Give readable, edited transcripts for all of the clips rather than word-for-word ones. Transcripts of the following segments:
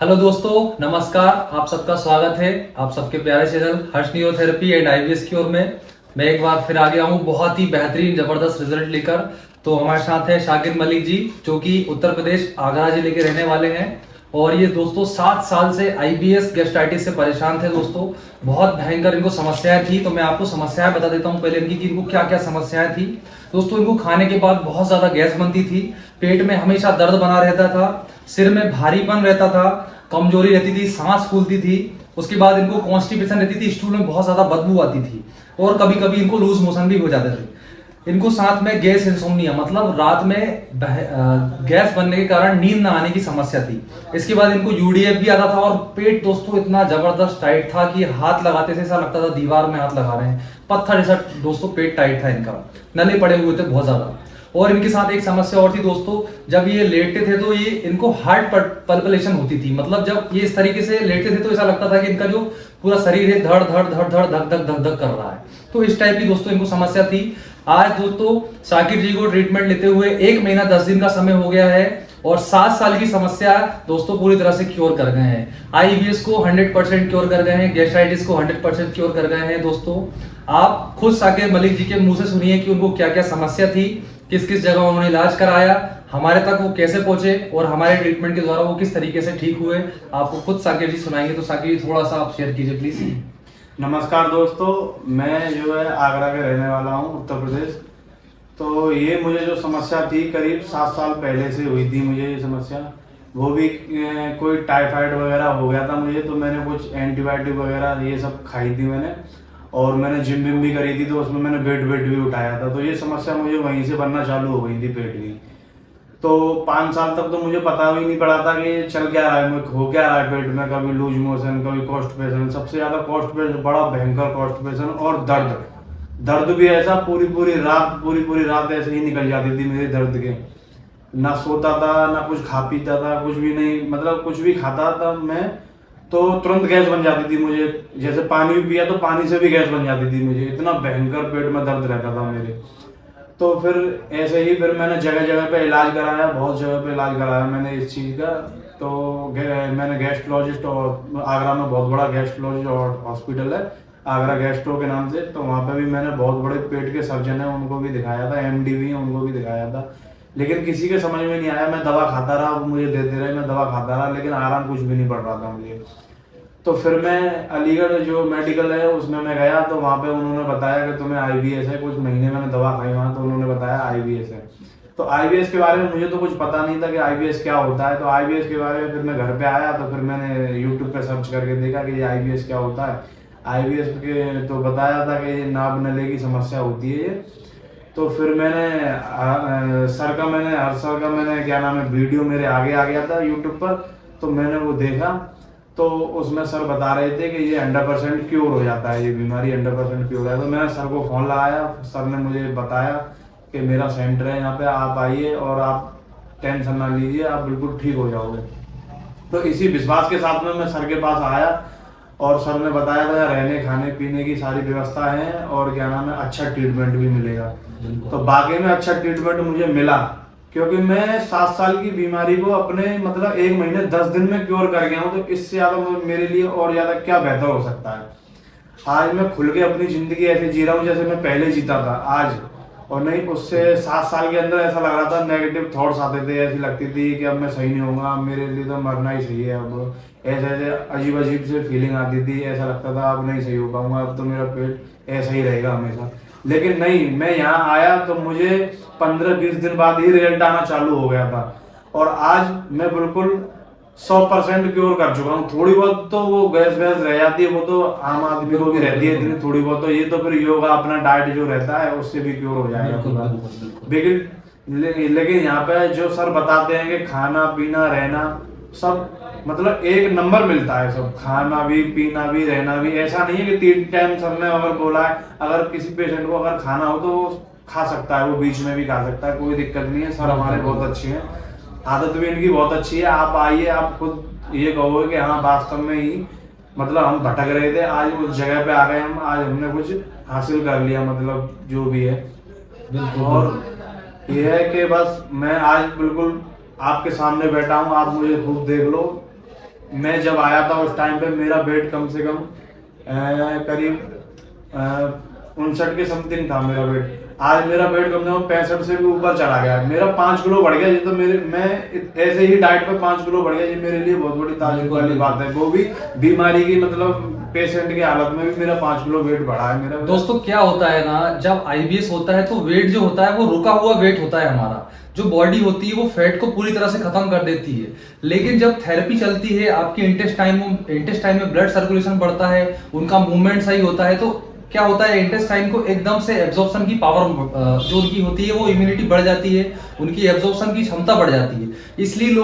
Hello दोस्तों, नमस्कार। आप सबका स्वागत है आप सबके प्यारे channel Harsh neurotherapy and IVS की ओर में। मैं एक बार फिर आ गया हूँ बहुत ही बेहतरीन जबरदस्त रिजल्ट लेकर। तो हमारे साथ है शाकिर मलिक जी, जो कि उत्तर प्रदेश आगरा जिले के रहने वाले हैं। और ये दोस्तों 7 साल से आईबीएस गैस्ट्राइटिस से परेशान थे दोस्तों। बहुत भयंकर इनको समस्याएं थी। तो मैं आपको समस्याएं बता देता हूँ पहले इनकी कि इनको क्या क्या समस्याएं थी। दोस्तों, इनको खाने के बाद बहुत ज्यादा गैस बनती थी, पेट में हमेशा दर्द बना रहता था, सिर में भारीपन रहता था, कमजोरी रहती थी, सांस फूलती थी। उसके बाद इनको कॉन्स्टिपेशन रहती थी, स्टूल में बहुत ज्यादा बदबू आती थी, और कभी कभी इनको लूज मोशन भी हो जाते थे। इनको साथ में गैस इंसोम्निया, मतलब रात में गैस बनने के कारण नींद ना आने की समस्या थी। इसके बाद इनको यूडीएफ भी आता था, और पेट दोस्तों इतना जबरदस्त टाइट था कि हाथ लगाते से ऐसा लगता था दीवार में हाथ लगा रहे हैं, पत्थर जैसा दोस्तों पेट टाइट था इनका, नले पड़े हुए थे बहुत ज्यादा। और इनके साथ एक समस्या और थी दोस्तों, जब ये लेटते थे तो ये इनको हार्ट पल्पलेशन होती थी। मतलब जब ये इस तरीके से लेटते थे तो ऐसा लगता था कि इनका जो पूरा शरीर है धड़ धड़ धड़ धड़ धक धक धक धक कर रहा है। तो इस टाइप की दोस्तों इनको समस्या थी। आज दोस्तों शाकिर जी को ट्रीटमेंट लेते हुए 1 महीना 10 दिन का समय हो गया है, और 7 साल की समस्या दोस्तों पूरी तरह से क्योर कर गए हैं। आईबीएस को 100% क्योर कर गए हैं, गैस्ट्राइटिस को 100% क्योर कर गए हैं। दोस्तों, आप खुद शाकिर मलिक जी के मुंह से सुनिए कि उनको क्या क्या समस्या थी, किस किस जगह उन्होंने इलाज कराया, हमारे तक वो कैसे पहुंचे, और हमारे ट्रीटमेंट के द्वारा वो किस तरीके से ठीक हुए। आपको खुद शाकिर जी सुनाएंगे। तो शाकिर जी, थोड़ा सा आप शेयर कीजिए प्लीज। नमस्कार दोस्तों, मैं जो है आगरा के रहने वाला हूँ, उत्तर प्रदेश। तो ये मुझे जो समस्या थी करीब 7 साल पहले से हुई थी मुझे ये समस्या। वो भी कोई टाइफाइड वगैरह हो गया था मुझे, तो मैंने कुछ एंटीबायोटिक वगैरह ये सब खाई थी मैंने, और मैंने जिम विम भी करी थी, तो उसमें मैंने वेट भी उठाया था। तो ये समस्या मुझे वहीं से बनना चालू हो गई थी पेट की। तो 5 साल तक तो मुझे पता ही नहीं पड़ा था कि चल क्या रहा है, हो क्या रहा है पेट में। कभी लूज मोशन, कभी कॉन्स्टिपेशन, सबसे ज्यादा कॉन्स्टिपेशन, बड़ा भयंकर कॉन्स्टिपेशन, और दर्द भी ऐसा पूरी पूरी रात ऐसे ही निकल जाती थी मेरे दर्द के। ना सोता था, ना कुछ खा पीता था, कुछ भी नहीं। मतलब कुछ भी खाता था मैं तो तुरंत गैस बन जाती थी मुझे। जैसे पानी भी पिया तो पानी से भी गैस बन जाती थी मुझे, इतना भयंकर पेट में दर्द रहता था मेरे। तो फिर ऐसे ही फिर मैंने जगह जगह पे इलाज कराया, बहुत जगह पे इलाज कराया मैंने इस चीज़ का। तो मैंने गैस्ट्रोलॉजिस्ट, और आगरा में बहुत बड़ा गैस्ट्रोलॉजिस्ट और हॉस्पिटल है आगरा गैस्ट्रो के नाम से, तो वहाँ पे भी मैंने बहुत बड़े पेट के सर्जन हैं उनको भी दिखाया था, एमडी भी हैं उनको भी दिखाया था। लेकिन किसी के समझ में नहीं आया। मैं दवा खाता रहा, मुझे देते रहे, मैं दवा खाता रहा, लेकिन आराम कुछ भी नहीं पड़ रहा था मुझे। तो फिर मैं अलीगढ़ जो मेडिकल है उसमें मैं गया, तो वहाँ पे उन्होंने बताया कि तुम्हें आईबीएस है। कुछ महीने मैंने दवा खाई वहाँ, तो उन्होंने बताया आईबीएस है। तो आईबीएस के बारे में मुझे तो कुछ पता नहीं था कि आईबीएस क्या होता है। तो आईबीएस के बारे में फिर मैं घर पे आया, तो फिर मैंने यूट्यूब पे सर्च करके देखा कि ये आईबीएस क्या होता है। आईबीएस के तो बताया था कि ये नाभ नली की समस्या होती है ये। तो फिर मैंने हर सर का मैंने क्या नाम है वीडियो मेरे आगे आ गया था यूट्यूब पर, तो मैंने वो देखा। तो उसमें सर बता रहे थे कि ये 100% क्योर हो जाता है, ये बीमारी 100% क्योर है। तो मैंने सर को फ़ोन लगाया, सर ने मुझे बताया कि मेरा सेंटर है यहाँ पे, आप आइए और आप टेंशन ना लीजिए, आप बिल्कुल ठीक हो जाओगे। तो इसी विश्वास के साथ में मैं सर के पास आया, और सर ने बताया था रहने खाने पीने की सारी व्यवस्था है, और क्या नाम है अच्छा ट्रीटमेंट भी मिलेगा। तो बाकी में अच्छा ट्रीटमेंट मुझे मिला, क्योंकि मैं 7 साल की बीमारी को अपने मतलब 1 महीने 10 दिन में क्योर कर गया हूँ। तो इससे ज्यादा मेरे लिए और ज्यादा क्या बेहतर हो सकता है। आज मैं खुल के अपनी जिंदगी ऐसे जी रहा हूँ जैसे मैं पहले जीता था आज, और नहीं उससे 7 साल के अंदर ऐसा लग रहा था, नेगेटिव थॉट्स आते थे, ऐसी लगती थी कि अब मैं सही नहीं होऊंगा, मेरे लिए तो मरना ही सही है। अब ऐसे ऐसे अजीब अजीब से फीलिंग आती थी, ऐसा लगता था अब नहीं सही हो पाऊंगा, अब तो मेरा पेट ऐसा ही रहेगा हमेशा। लेकिन नहीं, मैं यहाँ आया तो मुझे 15-20 दिन बाद ही रिजल्ट आना चालू हो गया था, और आज मैं बिल्कुल 100% क्योर कर चुका हूँ। थोड़ी बहुत तो वो गैस वैस रह जाती है, वो तो आम आदमी को भी रहती है इतनी थोड़ी बहुत, तो ये तो फिर योगा अपना डाइट जो रहता है उससे भी क्योर हो जाएगा पूरा। लेकिन यहाँ पे जो सर बताते हैं कि खाना पीना रहना सब मतलब एक नंबर मिलता है, सब खाना भी पीना भी रहना भी। ऐसा नहीं है कि 3 टाइम सर ने अगर बोला है, अगर किसी पेशेंट को अगर खाना हो तो वो खा सकता है, वो बीच में भी खा सकता है, कोई दिक्कत नहीं है। सर हमारे बहुत अच्छे हैं, आदत भी इनकी बहुत अच्छी है। आप आइए, आप खुद ये कहोगे कि हाँ वास्तव में ही मतलब हम भटक रहे थे, आज उस जगह पे आ गए हम, आज हमने कुछ हासिल कर लिया, मतलब जो भी है। और ये है कि बस मैं आज बिल्कुल आपके सामने बैठा हूँ, आप मुझे खूब देख लो, मैं जब आया था उस टाइम पे मेरा वेट कम से कम करीब 59 के समथिंग था मेरा वेट। आज मेरा वेट कम से कम 65 से भी ऊपर चला गया। मेरा 5 किलो बढ़ गया। ये तो ऐसे ही डाइट पे 5 किलो बढ़ गया, ये मेरे लिए बहुत बड़ी ताजुब वाली बात है। वो भी बीमारी की, मतलब पेशेंट की हालत में भी मेरा 5 किलो वेट बढ़ा है मेरा। दोस्तों क्या होता है ना, जब आईबीएस होता है तो वेट जो होता है वो रुका हुआ वेट होता है हमारा। जो बॉडी होती है वो फैट को पूरी तरह से खत्म कर देती है। लेकिन जब थेरेपी चलती है, आपके इंटेस्टाइन में ब्लड सर्कुलेशन बढ़ता है, उनका मूवमेंट सही होता है, तो क्या होता है, इंटेस्टाइन को एकदम से एब्जॉर्प्शन की पावर जो उनकी होती है वो इम्यूनिटी बढ़ जाती है, उनकी एब्जॉर्प्शन की क्षमता बढ़ जाती है। इसलिए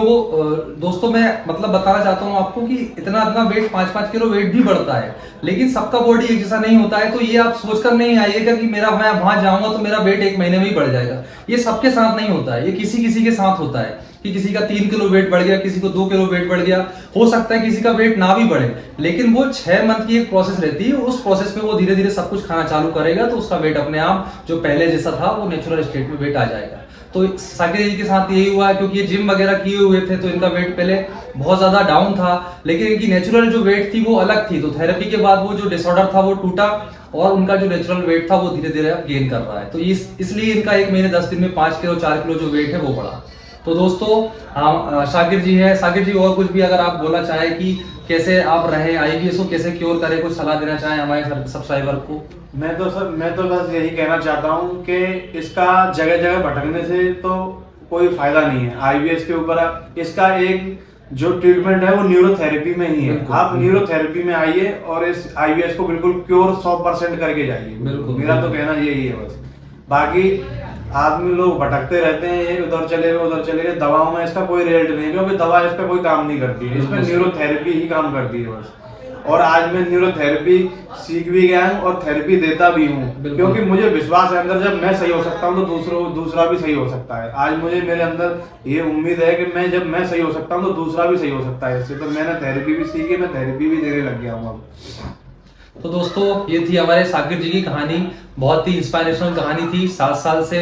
दोस्तों मैं मतलब बताना चाहता हूँ आपको कि इतना वेट 5-5 किलो वेट भी बढ़ता है, लेकिन सबका बॉडी एक जैसा नहीं होता है। तो ये आप सोचकर नहीं आइएगा कि मैं वहां जाऊंगा तो मेरा वेट 1 महीने में ही बढ़ जाएगा। ये सबके साथ नहीं होता है, ये किसी के साथ होता है कि किसी का 3 किलो वेट बढ़ गया, किसी को 2 किलो वेट बढ़ गया, हो सकता है किसी का वेट ना भी बढ़े, लेकिन वो 6 मंथ की एक प्रोसेस रहती है। उस प्रोसेस में वो धीरे धीरे सब कुछ खाना चालू करेगा तो उसका वेट अपने आप जो पहले जैसा था वो नेचुरल स्टेट में वेट आ जाएगा। तो साकिर जी के साथ यही हुआ है, क्योंकि ये जिम वगैरह किए हुए थे तो इनका वेट पहले बहुत ज्यादा डाउन था, लेकिन इनकी नेचुरल जो वेट थी वो अलग थी। तो थेरेपी के बाद वो जो डिसऑर्डर था वो टूटा और उनका जो नेचुरल वेट था वो धीरे धीरे अब गेन कर रहा है। तो इसलिए इनका 1 महीने 10 दिन में 5 किलो 4 किलो जो वेट है वो बढ़ा। तो दोस्तों हम शाकिर जी है, शाकिर जी और कुछ भी अगर आप बोलना चाहें कि कैसे आप रहे, आईबीएस को कैसे क्योर करें, कुछ सलाह देना चाहें हमारे सब्सक्राइबर को। मैं तो बस यही कहना चाहता हूँ कि इसका जगह जगह भटकने से तो कोई फायदा नहीं है। आईबीएस के ऊपर इसका एक जो ट्रीटमेंट है वो न्यूरोथेरेपी में ही है। आप न्यूरोथेरेपी में आइए और इस आईबीएस को बिल्कुल क्योर 100% करके जाइए। मेरा तो कहना यही है बस। बाकी आदमी लोग भटकते रहते हैं, ये उधर चले गए उधर चले गए। दवाओं में इसका कोई रिजल्ट नहीं है, क्योंकि दवा इस पर कोई काम नहीं करती है। इसमें न्यूरोथेरेपी ही काम करती है बस। और आज मैं न्यूरोथेरेपी सीख भी गया हूँ और थेरेपी देता भी हूँ, क्योंकि मुझे विश्वास है अंदर जब मैं सही हो सकता हूँ तो दूसरा भी सही हो सकता है। आज मुझे मेरे अंदर ये उम्मीद है कि जब मैं सही हो सकता हूँ तो दूसरा भी सही हो सकता है। इससे तो मैंने थेरेपी भी सीखी, मैं थेरेपी भी देने लग गया हूँ अब। तो दोस्तों ये थी हमारे साकिर जी की कहानी, बहुत ही इंस्पायरेशनल कहानी थी। 7 साल से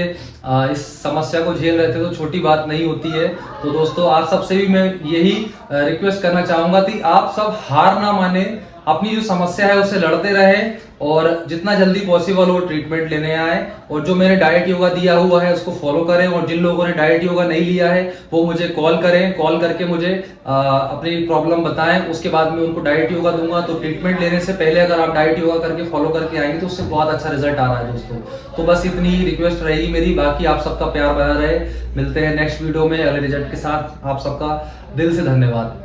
इस समस्या को झेल रहे थे, तो छोटी बात नहीं होती है। तो दोस्तों आप सबसे भी मैं यही रिक्वेस्ट करना चाहूंगा कि आप सब हार ना माने, अपनी जो समस्या है उससे लड़ते रहे और जितना जल्दी पॉसिबल हो ट्रीटमेंट लेने आए। और जो मैंने डाइट योगा दिया हुआ है उसको फॉलो करें, और जिन लोगों ने डाइट योगा नहीं लिया है वो मुझे कॉल करें, कॉल करके मुझे अपनी प्रॉब्लम बताएं। उसके बाद मैं उनको डाइट योगा दूंगा। तो ट्रीटमेंट लेने से पहले अगर आप डाइट योगा करके फॉलो करके आएंगे तो उससे बहुत अच्छा रिजल्ट आ रहा है दोस्तों। तो बस इतनी ही रिक्वेस्ट रहेगी मेरी, बाकी आप सबका प्यार बना रहे। मिलते हैं नेक्स्ट वीडियो में अगले रिजल्ट के साथ। आप सबका दिल से धन्यवाद।